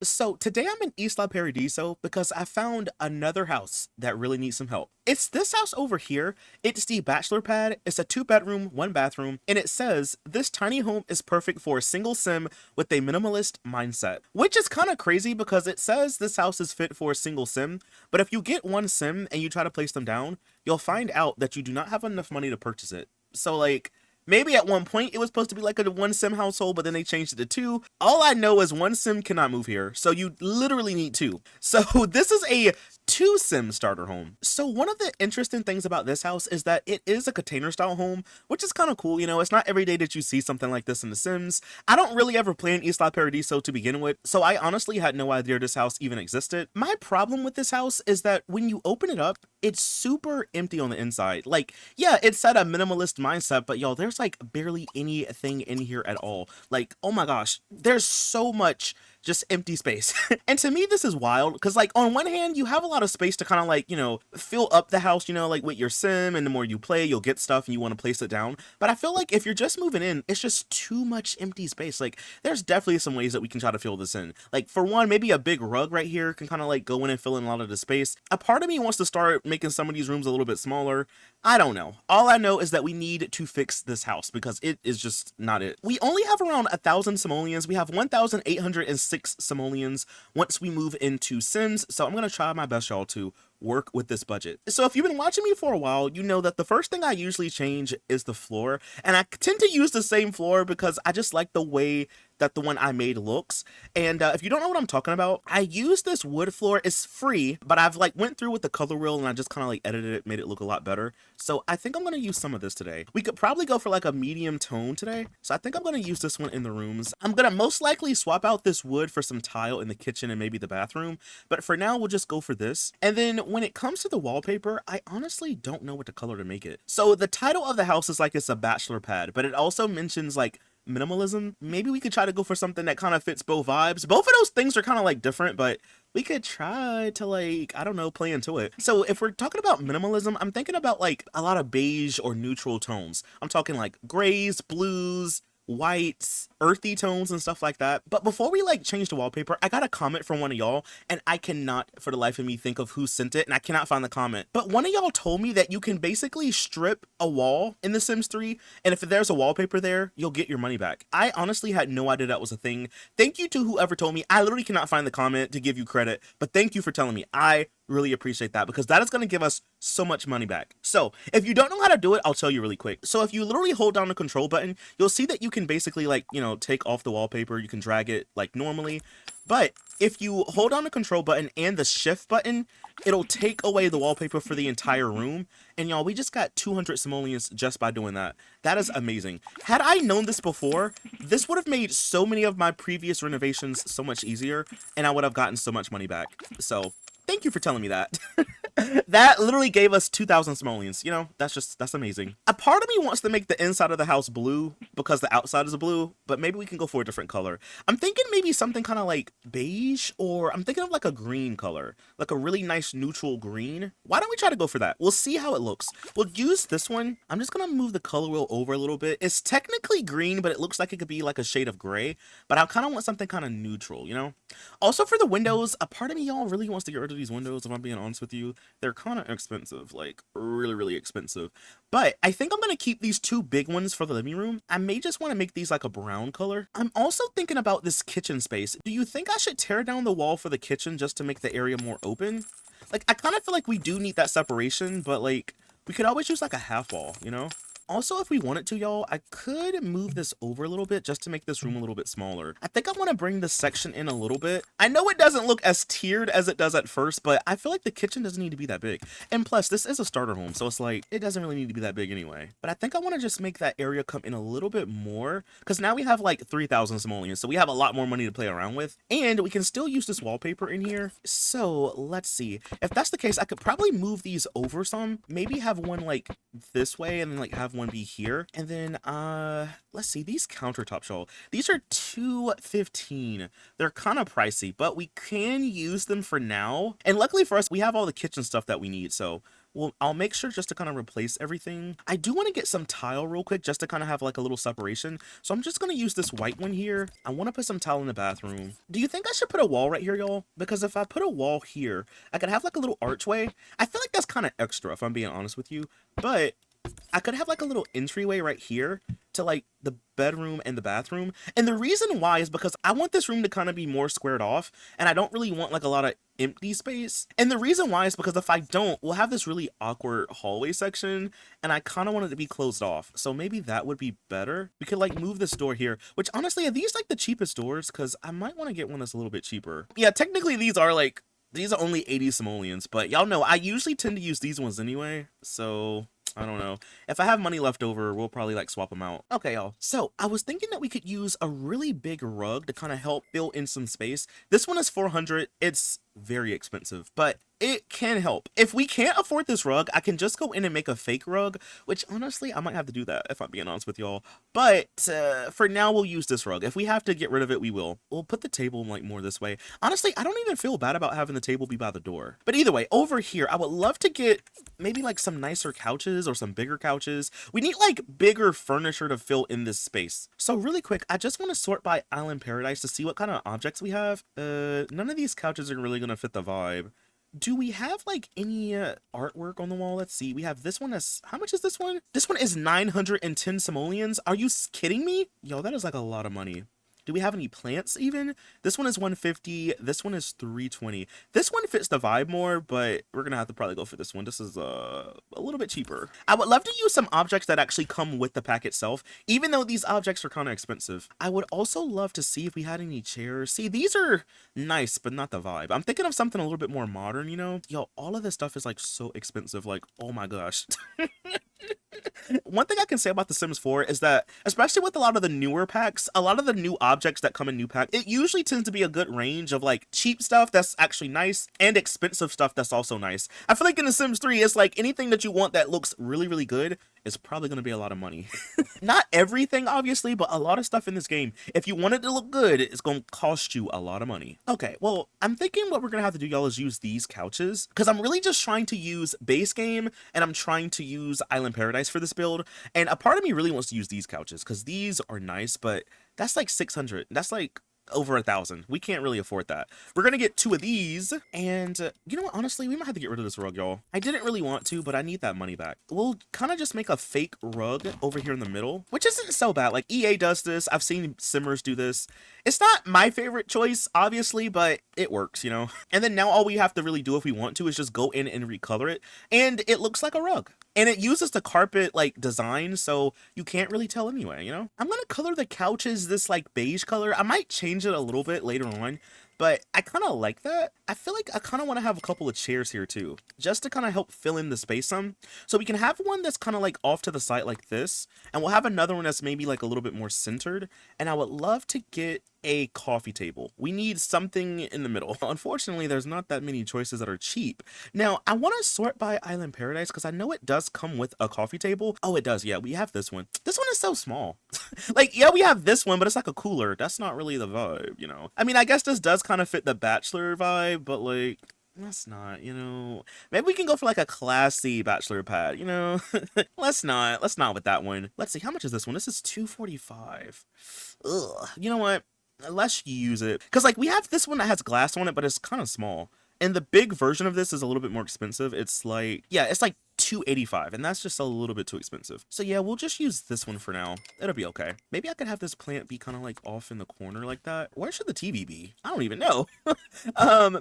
So today I'm in Isla Paradiso because I found another house that really needs some help. It's this house over here. It's the Bachelor Pad. It's a 2 bedroom, 1 bathroom, and it says this tiny home is perfect for a single sim with a minimalist mindset. Which is kind of crazy because it says this house is fit for a single sim, but if you get one sim and you try to place them down, you'll find out that you do not have enough money to purchase it. So like maybe at one point it was supposed to be like a one sim household, but then they changed it to two. All I know is one sim cannot move here, so you literally need two. So this is a two sim starter home. So one of the interesting things about this house is that it is a container style home, which is kind of cool. You know, it's not every day that you see something like this in The Sims. I don't really ever play in Isla Paradiso to begin with, so I honestly had no idea this house even existed. My problem with this house is that when you open it up, it's super empty on the inside. Like, yeah, it's at a minimalist mindset, but y'all, there's like barely anything in here at all. Like, oh my gosh, there's so much just empty space. And to me, this is wild because, like, on one hand, you have a lot of space to kind of like, fill up the house, like with your sim, and the more you play, you'll get stuff and you want to place it down. But I feel like if you're just moving in, it's just too much empty space. Like, there's definitely some ways that we can try to fill this in. Like, for one, maybe a big rug right here can kind of like go in and fill in a lot of the space. A part of me wants to start making some of these rooms a little bit smaller. I don't know. All I know is that we need to fix this house because it is just not it. We only have around 1,000 simoleons. We have 1,806 simoleons once we move into Sims. So I'm going to try my best, y'all, to work with this budget. So if you've been watching me for a while, you know that the first thing I usually change is the floor. And I tend to use the same floor because I just like the way that the one I made looks. And if you don't know what I'm talking about, I use this wood floor. It's free, but I've like went through with the color wheel and I just kind of like edited it, made it look a lot better. So I think I'm going to use some of this today. We could probably go for like a medium tone today. So I think I'm going to use this one in the rooms. I'm going to most likely swap out this wood for some tile in the kitchen and maybe the bathroom. But for now, we'll just go for this. And then when it comes to the wallpaper, I honestly don't know what the color to make it. So the title of the house is like it's a bachelor pad, but it also mentions like minimalism. Maybe we could try to go for something that kind of fits both vibes. Both of those things are kind of like different, but we could try to like, I don't know, play into it. So if we're talking about minimalism, I'm thinking about like a lot of beige or neutral tones. I'm talking like grays, blues, whites, earthy tones and stuff like that. But before we like change the wallpaper, I got a comment from one of y'all and I cannot for the life of me think of who sent it and I cannot find the comment. But one of y'all told me that you can basically strip a wall in The Sims 3 and if there's a wallpaper there, you'll get your money back. I honestly had no idea that was a thing. Thank you to whoever told me. I literally cannot find the comment to give you credit, but thank you for telling me. I really appreciate that because that is going to give us so much money back. So if you don't know how to do it, I'll tell you really quick. So if you literally hold down the control button, you'll see that you can basically like, take off the wallpaper. You can drag it like normally. But if you hold down the control button and the shift button, it'll take away the wallpaper for the entire room. And y'all, we just got 200 simoleons just by doing that. That is amazing. Had I known this before, this would have made so many of my previous renovations so much easier and I would have gotten so much money back. So thank you for telling me that. That literally gave us 2,000 simoleons. That's amazing. A part of me wants to make the inside of the house blue because the outside is blue, but maybe we can go for a different color. I'm thinking maybe something kind of like beige, or I'm thinking of like a green color, like a really nice neutral green. Why don't we try to go for that? We'll see how it looks. We'll use this one. I'm just gonna move the color wheel over a little bit. It's technically green, but it looks like it could be like a shade of gray, but I kind of want something kind of neutral, Also for the windows, a part of me, y'all, really wants to get rid of these windows, if I'm being honest with you. They're kind of expensive, like really, really expensive. But I think I'm going to keep these two big ones for the living room. I may just want to make these like a brown color. I'm also thinking about this kitchen space. Do you think I should tear down the wall for the kitchen just to make the area more open? Like, I kind of feel like we do need that separation, but like, we could always use like a half wall. Also, if we wanted to, y'all, I could move this over a little bit just to make this room a little bit smaller. I think I want to bring this section in a little bit. I know it doesn't look as tiered as it does at first, but I feel like the kitchen doesn't need to be that big. And plus, this is a starter home, so it's like, it doesn't really need to be that big anyway. But I think I want to just make that area come in a little bit more, because now we have like 3,000 simoleons, so we have a lot more money to play around with. And we can still use this wallpaper in here. So let's see. If that's the case, I could probably move these over some. Maybe have one like this way and then like have one be here. And then let's see, these countertops, y'all, these are 215. They're kind of pricey, but we can use them for now. And luckily for us, we have all the kitchen stuff that we need, so Well, I'll make sure just to kind of replace everything. I do want to get some tile real quick just to kind of have like a little separation. So I'm just going to use this white one here. I want to put some tile in the bathroom. Do you think I should put a wall right here, y'all? Because if I put a wall here, I could have like a little archway. I feel like that's kind of extra if I'm being honest with you. But I could have like a little entryway right here to like the bedroom and the bathroom. And the reason why is because I want this room to kind of be more squared off, and I don't really want like a lot of empty space. And the reason why is because if I don't, we'll have this really awkward hallway section, and I kind of want it to be closed off. So maybe that would be better. We could like move this door here, which honestly, are these like the cheapest doors? Because I might want to get one that's a little bit cheaper. Yeah, technically these are like, these are only 80 simoleons, but y'all know I usually tend to use these ones anyway, so I don't know. If I have money left over, we'll probably like swap them out. Okay, y'all. So I was thinking that we could use a really big rug to kind of help fill in some space. This one is 400. It's very expensive, but it can help. If we can't afford this rug, I can just go in and make a fake rug, which honestly, I might have to do that if I'm being honest with y'all. But for now, we'll use this rug. If we have to get rid of it, we will. We'll put the table like more this way. Honestly, I don't even feel bad about having the table be by the door. But either way, over here, I would love to get maybe like some nicer couches or some bigger couches. We need like bigger furniture to fill in this space. So really quick, I just want to sort by Island Paradise to see what kind of objects we have. None of these couches are really gonna fit the vibe. Do we have like any artwork on the wall? Let's see. We have this one. How much is this one? This one is 910 simoleons. Are you kidding me? Yo, that is like a lot of money. Do we have any plants even? This one is 150. This one is 320. This one fits the vibe more, but we're gonna have to probably go for this one. This is a little bit cheaper. I would love to use some objects that actually come with the pack itself, even though these objects are kind of expensive. I would also love to see if we had any chairs. See, these are nice, but not the vibe. I'm thinking of something a little bit more modern, you know? Yo, all of this stuff is like so expensive. Like, oh my gosh. One thing I can say about The Sims 4 is that, especially with a lot of the newer packs, a lot of the new objects that come in new packs, it usually tends to be a good range of like cheap stuff that's actually nice and expensive stuff that's also nice. I feel like in The Sims 3, it's like anything that you want that looks really, really good is probably going to be a lot of money. Not everything, obviously, but a lot of stuff in this game, if you want it to look good, it's going to cost you a lot of money. Okay, well, I'm thinking what we're going to have to do, y'all, is use these couches, because I'm really just trying to use base game, and I'm trying to use Island Paradise for this build, and a part of me really wants to use these couches, because these are nice, but that's like 600. That's like over 1,000. We can't really afford that. We're gonna get 2 of these, and you know what, honestly, we might have to get rid of this rug, y'all. I didn't really want to, but I need that money back. We'll kind of just make a fake rug over here in the middle, which isn't so bad. Like, EA does this. I've seen Simmers do this. It's not my favorite choice, obviously, but it works, you know? And then now all we have to really do if we want to is just go in and recolor it, and it looks like a rug. And it uses the carpet like design, so you can't really tell anyway, you know? I'm gonna color the couches this like beige color. I might change it a little bit later on, but I kind of like that. I feel like I kind of want to have a couple of chairs here too, just to kind of help fill in the space some. So we can have one that's kind of like off to the side like this, and we'll have another one that's maybe like a little bit more centered. And I would love to get a coffee table. We need something in the middle. Unfortunately, there's not that many choices that are cheap. Now, I want to sort by Island Paradise because I know it does come with a coffee table. Oh, it does. Yeah, we have this one. This one is so small. Like, yeah, we have this one, but it's like a cooler. That's not really the vibe, you know? I mean, I guess this does kind of fit the Bachelor vibe, but like, let's not, you know, maybe we can go for like a classy Bachelor Pad, you know? Let's not with that one. Let's see, how much is this one? This is 245. Ugh, you know what? Let's use it. Because like we have this one that has glass on it, but it's kind of small. And the big version of this is a little bit more expensive. It's like, yeah, it's like 285, and that's just a little bit too expensive. So yeah, we'll just use this one for now. It'll be okay. Maybe I could have this plant be kind of like off in the corner like that. Where should the TV be? I don't even know.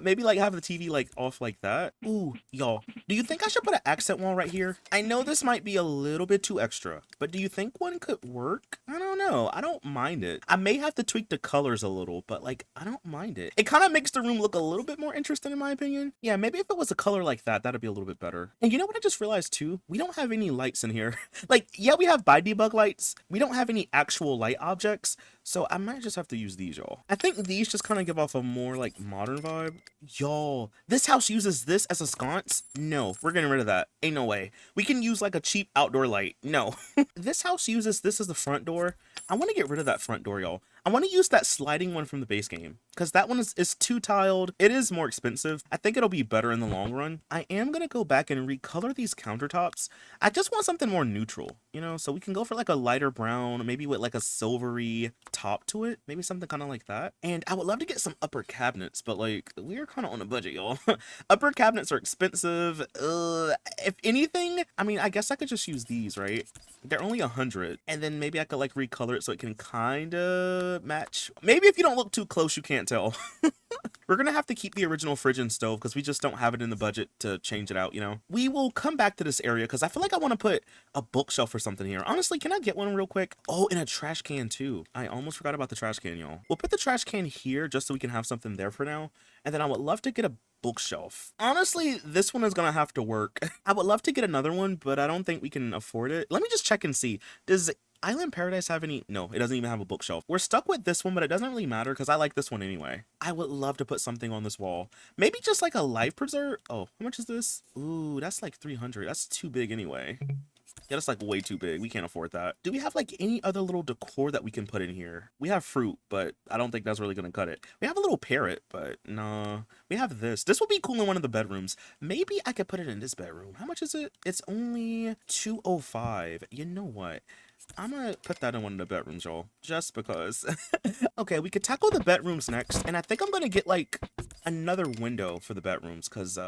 Maybe like have the TV like off like that. Ooh, y'all, do you think I should put an accent wall right here? I know this might be a little bit too extra, but do you think one could work? I don't know. I don't mind it. I may have to tweak the colors a little, but like, I don't mind it. It kind of makes the room look a little bit more interesting in my opinion. Yeah, maybe if it was a color like that, that'd be a little bit better. And you know what I just realized too? We don't have any lights in here. Like, yeah, we have by debug lights. We don't have any actual light objects. So I might just have to use these, y'all. I think these just kind of give off a more like modern vibe. Y'all, this house uses this as a sconce? No, we're getting rid of that. Ain't no way. We can use like a cheap outdoor light. No. This house uses this as the front door. I want to get rid of that front door, y'all. I want to use that sliding one from the base game. because that one is two tiled. It is more expensive. I think it'll be better in the long run. I am gonna go back and recolor these countertops. I just want something more neutral, you know, so we can go for like a lighter brown, maybe with like a silvery top to it, maybe something kind of like that. And I would love to get some upper cabinets, but like we're kind of on a budget, y'all. Upper cabinets are expensive. If anything, I mean, I guess I could just use these, right? They're only 100, and then maybe I could like recolor it so it can kind of match. Maybe if you don't look too close, you can't tell. We're gonna have to keep the original fridge and stove because we just don't have it in the budget to change it out, you know? We will come back to this area because I feel like I want to put a bookshelf or something here. Honestly, can I get one real quick? Oh, and a trash can too. I almost forgot about the trash can, y'all. We'll put the trash can here just so we can have something there for now. And then I would love to get a bookshelf. Honestly, this one is gonna have to work. I would love to get another one, but I don't think we can afford it. Let me just check and see. Does Island Paradise have any? No, it doesn't even have a bookshelf. We're stuck with this one, but it doesn't really matter because I like this one anyway. I would love to put something on this wall. Maybe just like a life preserve. Oh, how much is this? Ooh, that's like 300. That's too big anyway. Yeah, that's like way too big. We can't afford that. Do we have like any other little decor that we can put in here? We have fruit, but I don't think that's really gonna cut it. We have a little parrot, but nah. We have this. This would be cool in one of the bedrooms. Maybe I could put it in this bedroom. How much is it? It's only 205. You know what? I'm gonna put that in one of the bedrooms, y'all, just because. Okay, we could tackle the bedrooms next, and I think I'm gonna get like another window for the bedrooms because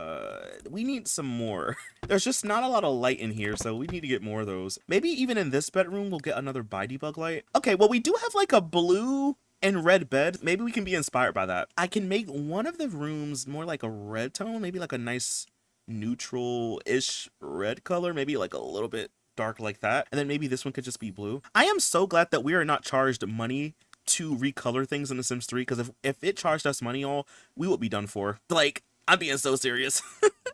we need some more. There's just not a lot of light in here, so we need to get more of those. Maybe even in this bedroom we'll get another bug light. Okay, well, we do have like a blue and red bed. Maybe we can be inspired by that. I can make one of the rooms more like a red tone, maybe like a nice neutral-ish red color, maybe like a little bit dark like that, and then maybe this one could just be blue. I am so glad that we are not charged money to recolor things in The Sims 3, because if it charged us money, all we would be done for. Like, I'm being so serious.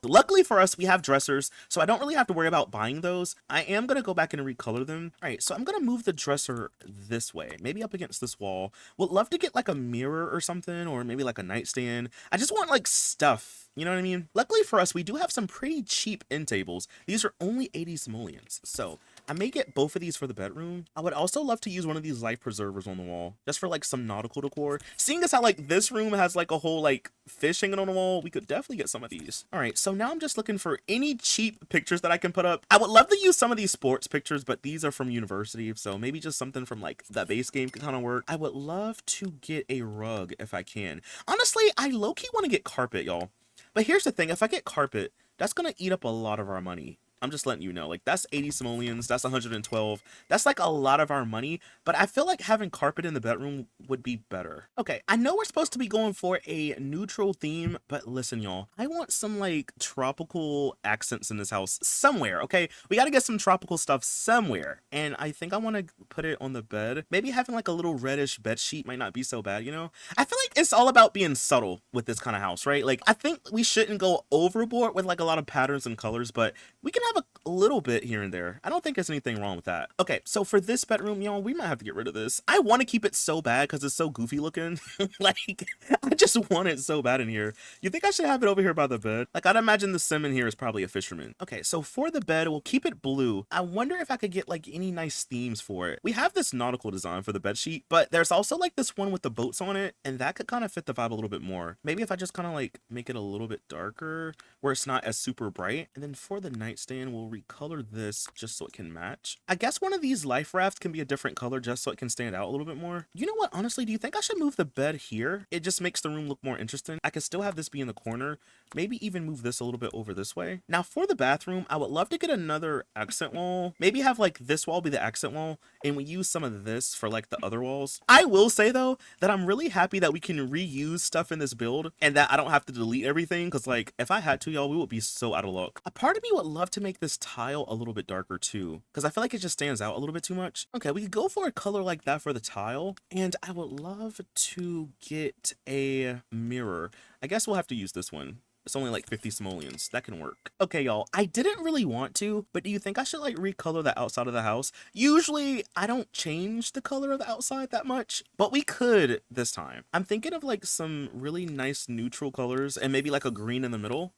Luckily for us, we have dressers, so I don't really have to worry about buying those. I am going to go back and recolor them. All right, so I'm going to move the dresser this way, maybe up against this wall. Would love to get like a mirror or something, or maybe like a nightstand. I just want like stuff, you know what I mean? Luckily for us, we do have some pretty cheap end tables. These are only 80 simoleons, so I may get both of these for the bedroom. I would also love to use one of these life preservers on the wall, just for like some nautical decor. Seeing as how like this room has like a whole like fish hanging on the wall, we could definitely get some of these. All right, so now I'm just looking for any cheap pictures that I can put up. I would love to use some of these sports pictures, but these are from university, so maybe just something from like the base game could kind of work. I would love to get a rug if I can. Honestly, I low-key want to get carpet, y'all. But here's the thing, if I get carpet, that's gonna eat up a lot of our money. I'm just letting you know, like that's 80 simoleons, that's 112. That's like a lot of our money, but I feel like having carpet in the bedroom would be better. Okay, I know we're supposed to be going for a neutral theme, but listen, y'all, I want some like tropical accents in this house somewhere, okay? We gotta get some tropical stuff somewhere, and I think I want to put it on the bed. Maybe having like a little reddish bed sheet might not be so bad, you know? I feel like it's all about being subtle with this kind of house, right? Like, I think we shouldn't go overboard with like a lot of patterns and colors, but we can have a little bit here and there. I don't think there's anything wrong with that. Okay, so for this bedroom, y'all, we might have to get rid of this. I want to keep it so bad because it's so goofy looking. Like, I just want it so bad in here. You think I should have it over here by the bed? Like, I'd imagine the sim in here is probably a fisherman. Okay, so for the bed, we'll keep it blue. I wonder if I could get like any nice themes for it. We have this nautical design for the bed sheet, but there's also like this one with the boats on it, and that could kind of fit the vibe a little bit more. Maybe if I just kind of like make it a little bit darker where it's not as super bright. And then for the nightstand, we'll recolor this just so it can match. I guess one of these life rafts can be a different color just so it can stand out a little bit more. You know what, honestly, do you think I should move the bed here? It just makes the room look more interesting. I could still have this be in the corner, maybe even move this a little bit over this way. Now for the bathroom, I would love to get another accent wall. Maybe have like this wall be the accent wall, and we use some of this for like the other walls. I will say though that I'm really happy that we can reuse stuff in this build and that I don't have to delete everything, because like if I had to, y'all, we would be so out of luck. A part of me would love to make this tile a little bit darker too, because I feel like it just stands out a little bit too much. Okay, we could go for a color like that for the tile, and I would love to get a mirror. I guess we'll have to use this one. It's only like 50 simoleons. That can work. Okay, y'all, I didn't really want to, but do you think I should like recolor the outside of the house? Usually I don't change the color of the outside that much, but we could this time. I'm thinking of like some really nice neutral colors and maybe like a green in the middle.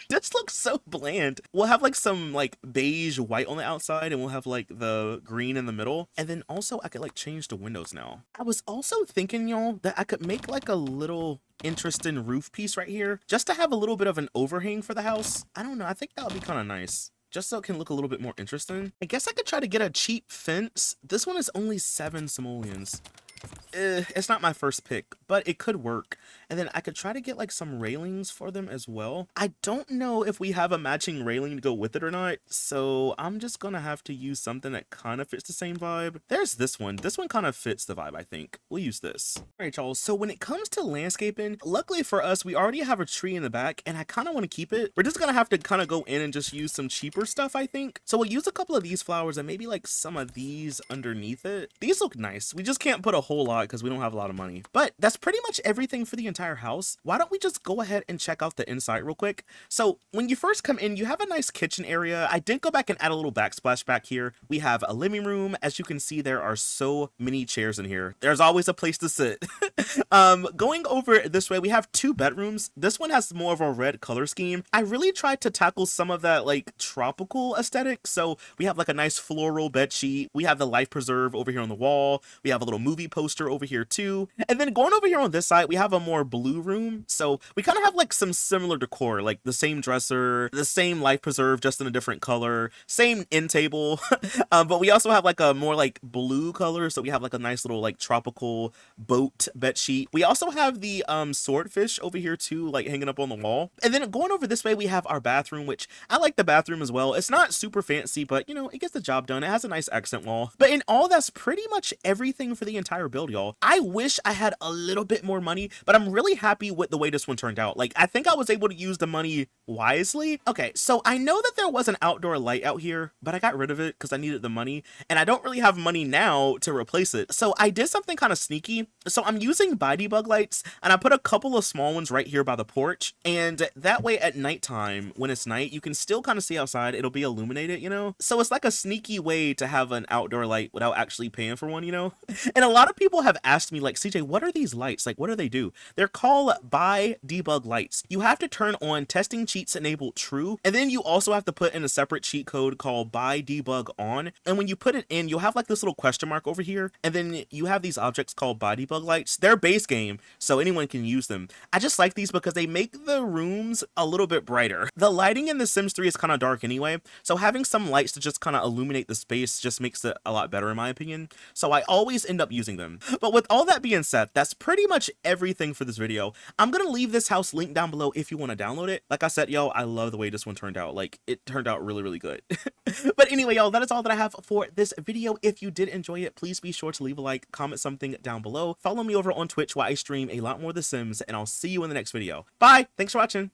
This looks so bland. We'll have like some like beige white on the outside and we'll have like the green in the middle. And then also I could like change the windows now. I was also thinking, y'all, that I could make like a little interesting roof piece right here just to have a little bit of an overhang for the house. I don't know. I think that would be kind of nice, just so it can look a little bit more interesting. I guess I could try to get a cheap fence. This one is only 7 simoleons. It's not my first pick, but it could work. And then I could try to get like some railings for them as well. I don't know if we have a matching railing to go with it or not, so I'm just gonna have to use something that kind of fits the same vibe. There's this one. This one kind of fits the vibe, I think. We'll use this. All right, y'all. So when it comes to landscaping, luckily for us, we already have a tree in the back and I kind of want to keep it. We're just gonna have to kind of go in and just use some cheaper stuff, I think. So we'll use a couple of these flowers and maybe like some of these underneath it. These look nice. We just can't put a whole lot because we don't have a lot of money. But that's pretty much everything for the entire house. Why don't we just go ahead and check out the inside real quick? So when you first come in, you have a nice kitchen area. I did go back and add a little backsplash back here. We have a living room. As you can see, there are so many chairs in here. There's always a place to sit. Going over this way, we have 2 bedrooms. This one has more of a red color scheme. I really tried to tackle some of that like tropical aesthetic. So we have like a nice floral bed sheet. We have the life preserve over here on the wall. We have a little movie poster over here too. And then going over here on this side, we have a more blue room. So we kind of have like some similar decor, like the same dresser, the same life preserve, just in a different color, same end table. But we also have like a more like blue color. So we have like a nice little like tropical boat bed sheet. We also have the swordfish over here too, like hanging up on the wall. And then going over this way, we have our bathroom, which I like the bathroom as well. It's not super fancy, but you know, it gets the job done. It has a nice accent wall. But in all, that's pretty much everything for the entire build, y'all. I wish I had a little bit more money, but I'm really happy with the way this one turned out. Like, I think I was able to use the money wisely. Okay, so I know that there was an outdoor light out here, but I got rid of it because I needed the money, and I don't really have money now to replace it. So I did something kind of sneaky. So I'm using bug lights, and I put a couple of small ones right here by the porch, and that way at nighttime, when it's night, you can still kind of see outside. It'll be illuminated, you know? So it's like a sneaky way to have an outdoor light without actually paying for one, you know? And a lot of people have asked me, like, CJ, what are these lights? Like, what do they do? They're called buy debug lights. You have to turn on testing cheats enabled true, and then you also have to put in a separate cheat code called buy debug on. And when you put it in, you'll have like this little question mark over here, and then you have these objects called buy debug lights. They're base game, so anyone can use them. I just like these because they make the rooms a little bit brighter. The lighting in The Sims 3 is kind of dark anyway, so having some lights to just kind of illuminate the space just makes it a lot better in my opinion. So I always end up using them. But with all that being said, that's pretty much everything for this video. I'm gonna leave this house linked down below if you want to download it. Like I said, yo, I love the way this one turned out. Like, it turned out really, really good. But anyway, y'all, that is all that I have for this video. If you did enjoy it, please be sure to leave a like, comment something down below. Follow me over on Twitch where I stream a lot more The Sims, and I'll see you in the next video. Bye! Thanks for watching!